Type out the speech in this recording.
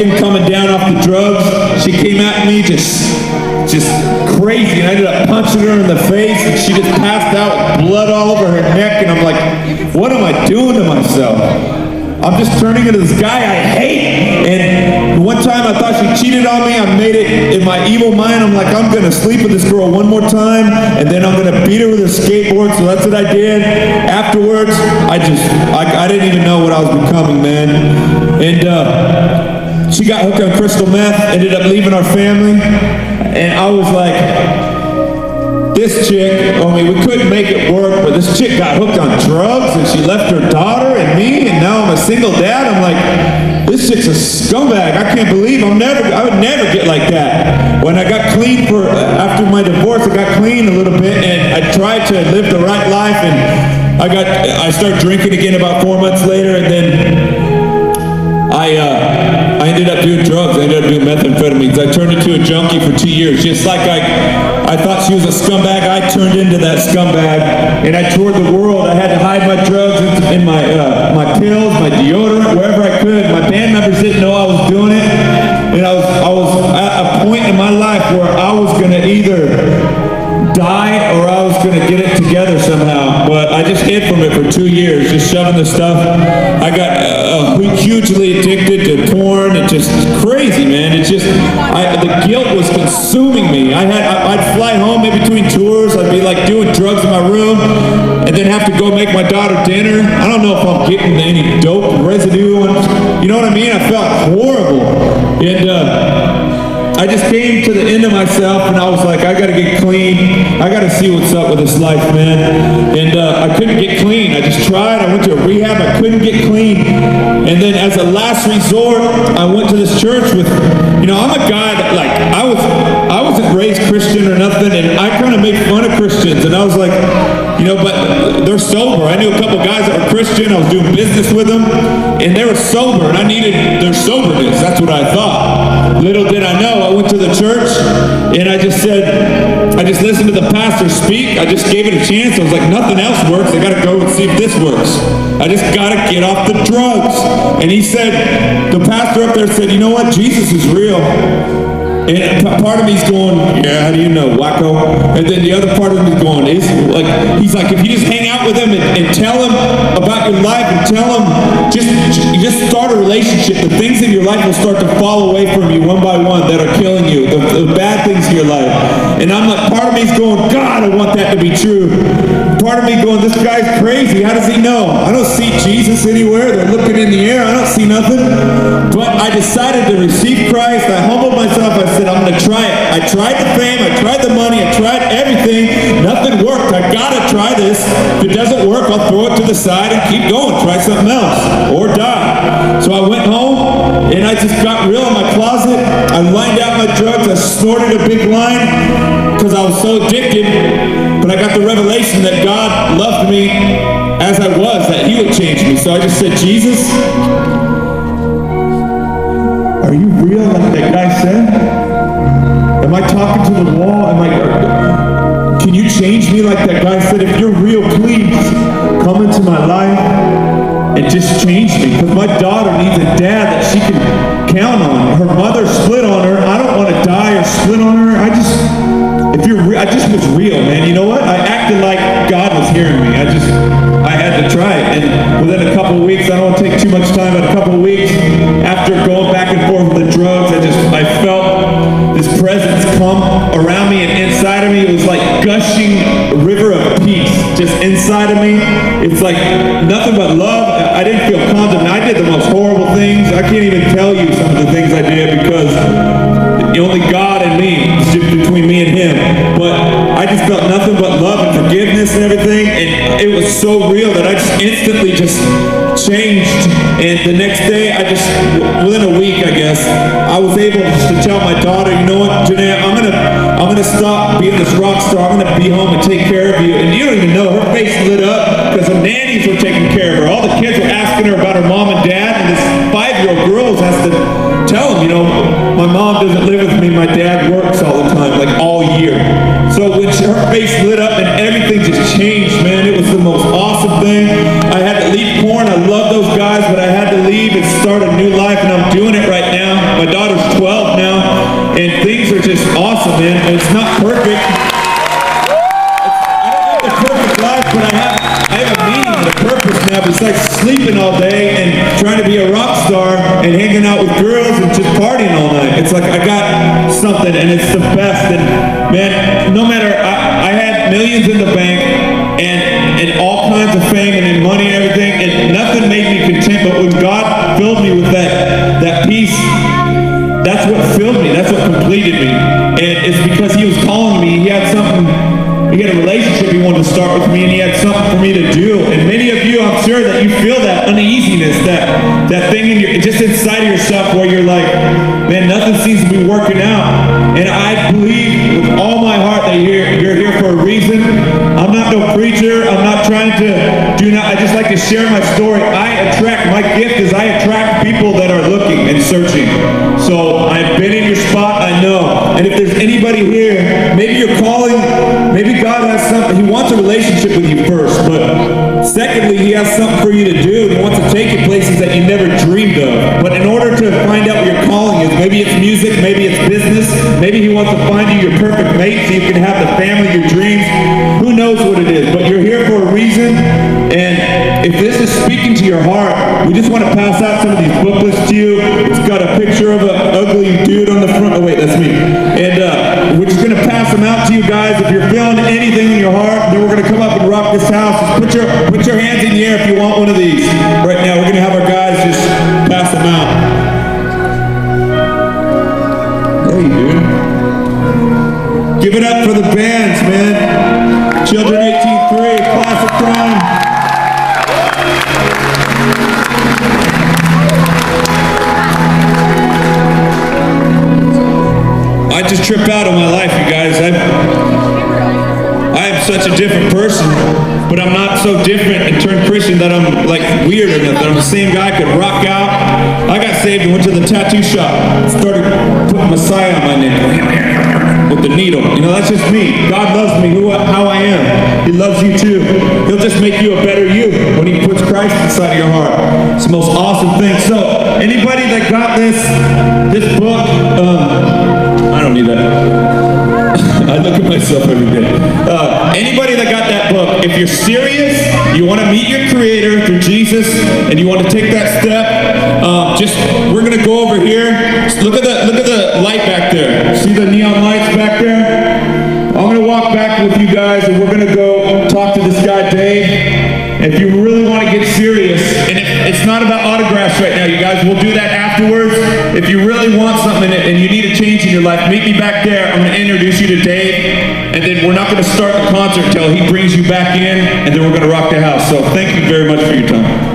smoking, coming down off the drugs. She came at me just crazy, and I ended up punching her in the face, and she just passed out with blood all over her neck, and I'm like, what am I doing to myself? I'm just turning into this guy I hate. And one time I thought she cheated on me. I made it in my evil mind. I'm like, I'm going to sleep with this girl one more time, and then I'm going to beat her with a skateboard. So that's what I did. Afterwards, I didn't even know what I was becoming, man. And she got hooked on crystal meth, ended up leaving our family. And I was like, this chick, I mean, we couldn't make it work, but this chick got hooked on drugs, and she left her daughter and me, and now I'm a single dad. I'm like, this chick's a scumbag. I can't believe I would never get like that. When I got clean after my divorce, I got clean a little bit, and I tried to live the right life, and I started drinking again about 4 months later, and then I ended up doing drugs. I ended up doing methamphetamines. I turned into a junkie for 2 years. Just like I thought she was a scumbag, I turned into that scumbag, and I toured the world. I had to hide my drugs in my pills, my deodorant, wherever I could. My band members didn't know I was doing it, and I was at a point in my life where I was going to either die or I was going to get it together somehow. But I just hid from it for 2 years, just shoving the stuff. I got hugely addicted to porn. It's just crazy, man. It's just, the guilt was consuming me. I'd fly home in between tours. I'd be like doing drugs in my room, and then have to go make my daughter dinner. I don't know if I'm getting any dope residue. You know what I mean? I felt horrible. And I just came to the end of myself, and I was like, I gotta get clean. I gotta see what's up with this life, man. And I couldn't get clean. I just tried. I went to a rehab. I couldn't get clean. And then as a last resort, I went to this church with, I'm a guy that, like, I wasn't raised Christian or nothing, and I kind of made fun of Christians. And I was like, but they're sober. I knew a couple guys that were Christian. I was doing business with them, and they were sober, and I needed their soberness. That's what I thought. Little did I know, I went to the church, and I just listened to the pastor speak. I just gave it a chance. I was like, nothing else works. I got to go and see if this works. I just got to get off the drugs. And he said, the pastor up there said, you know what? Jesus is real. And part of me's going, yeah, how do you know, wacko? And then the other part of me's going, he's like, if you just hang out with him and tell him about your life, and tell him, just start a relationship, the things in your life will start to fall away from you one by one that are killing you, the bad things in your life. And I'm like, part of me's going, God, I want that to be true. Part of me going, this guy's crazy. How does he know? I don't see Jesus anywhere. They're looking in the air. I don't see nothing. But I decided to receive Christ. I humbled myself. I said, I'm going to try it. I tried the fame. I tried the money. I tried everything. Nothing worked. I got to try this. If it doesn't work, I'll throw it to the side and keep going. Try something else or die. So I went home, and I just got real in my closet. I lined out my drugs. I snorted a big line because I was so addicted. But I got the revelation that God loved me as I was, that he would change me. So I just said, Jesus, are you real like that guy said? Am I talking to the wall? Can you change me like that guy said? If you're real, please come into my life and just change me. Because my daughter needs a dad that she can count on. Her mother split on her. I don't want to die or split on her. I just was real, man. You know what? I acted like God was hearing me. I had to try it. And within a couple of weeks, I don't want to take too much time, but a couple of weeks after going back and forth with the drugs, I felt this presence come around me and inside of me. It was like gushing river of peace just inside of me. It's like nothing but love. I didn't feel condemned. I did the most horrible things. I can't even tell you some of the things I did because only God and me, between me and him. But I just felt nothing but love and forgiveness and everything, and it was so real that I just instantly changed. And the next day, within a week, I guess, I was able to tell my daughter, you know what, Janae, I'm gonna stop being this rock star. I'm gonna be home and take care of you. And you don't even know, her face lit up because the nannies were taking care of her. All the kids were asking her about her mom and dad, and this 5-year-old girl has to tell them, my mom doesn't live with me, my dad works all the time, like all year. So when her face lit up and everything just changed, man, it was the most awesome thing. I had to leave KoRn. I love those guys, but I had to leave and start a new life, and I'm doing it right now. sleeping all day and trying to be a rock star and hanging out with girls and just partying all night. It's like I got something and it's the best. And man, no matter, I had millions in the bank and all kinds of fame and money and everything, and nothing made me content. But when God filled me with that peace, that's what filled me. That's what completed me. And it's because He was calling me. He had something. He had a relationship He wanted to start with me, and He had something for me to do. And many of you, I'm sure that you feel that uneasiness, that thing just inside of yourself where you're like, man, nothing seems to be working out. And I believe with all my heart that you're here for a reason. I'm not no preacher. I'm not trying to I just like to share my story. My gift is I attract people that are looking and searching. So I've been in your spot, I know. And if there's anybody here, maybe you're calling, maybe God has something. He wants a relationship with you first, but secondly, He has something for you to do. He wants to take you places that you never dreamed of. But in order to find out what your calling is, maybe it's music, maybe it's business, maybe He wants to find you your perfect mate so you can have the family of your dreams. Who knows what it is, but you're here for a reason. And if this is speaking to your heart, we just want to pass out some of these booklets to you. It's got a picture of an ugly dude on the front. Oh wait, that's me. And we're just going to pass them out to you guys. If you're feeling anything in your heart, then we're going to come up and rock this house. Just put your hands in the air if you want one of these. Right now, we're going to have our guys just pass them out. Hey, dude. Give it up for the bands, man. Children 18-3, Classic Crime. I just trip out on my life, you guys. I am such a different person, but I'm not so different and turned Christian that I'm like weird or nothing. I'm the same guy, could rock out. I got saved and went to the tattoo shop. Started putting Messiah on my neck with the needle. You know, that's just me. God loves me how I am. He loves you too. He'll just make you a better you when He puts Christ inside of your heart. It's the most awesome thing. So, anybody that got this book, I don't need that. I look at myself every day. Anybody that got that book, if you're serious, you want to meet your Creator through Jesus, and you want to take that step, we're going to go over here. Look at the light back there. See the neon lights back there? I'm going to walk back with you guys, and we're going to go talk to this guy, Dave. If you really want to get serious, and it's not about autographs right now, you guys, we'll do that afterwards. If you really want something and you need a change in your life, meet me back there. I'm going to introduce you to Dave, and then we're not going to start the concert until he brings you back in, and then we're going to rock the house. So thank you very much for your time.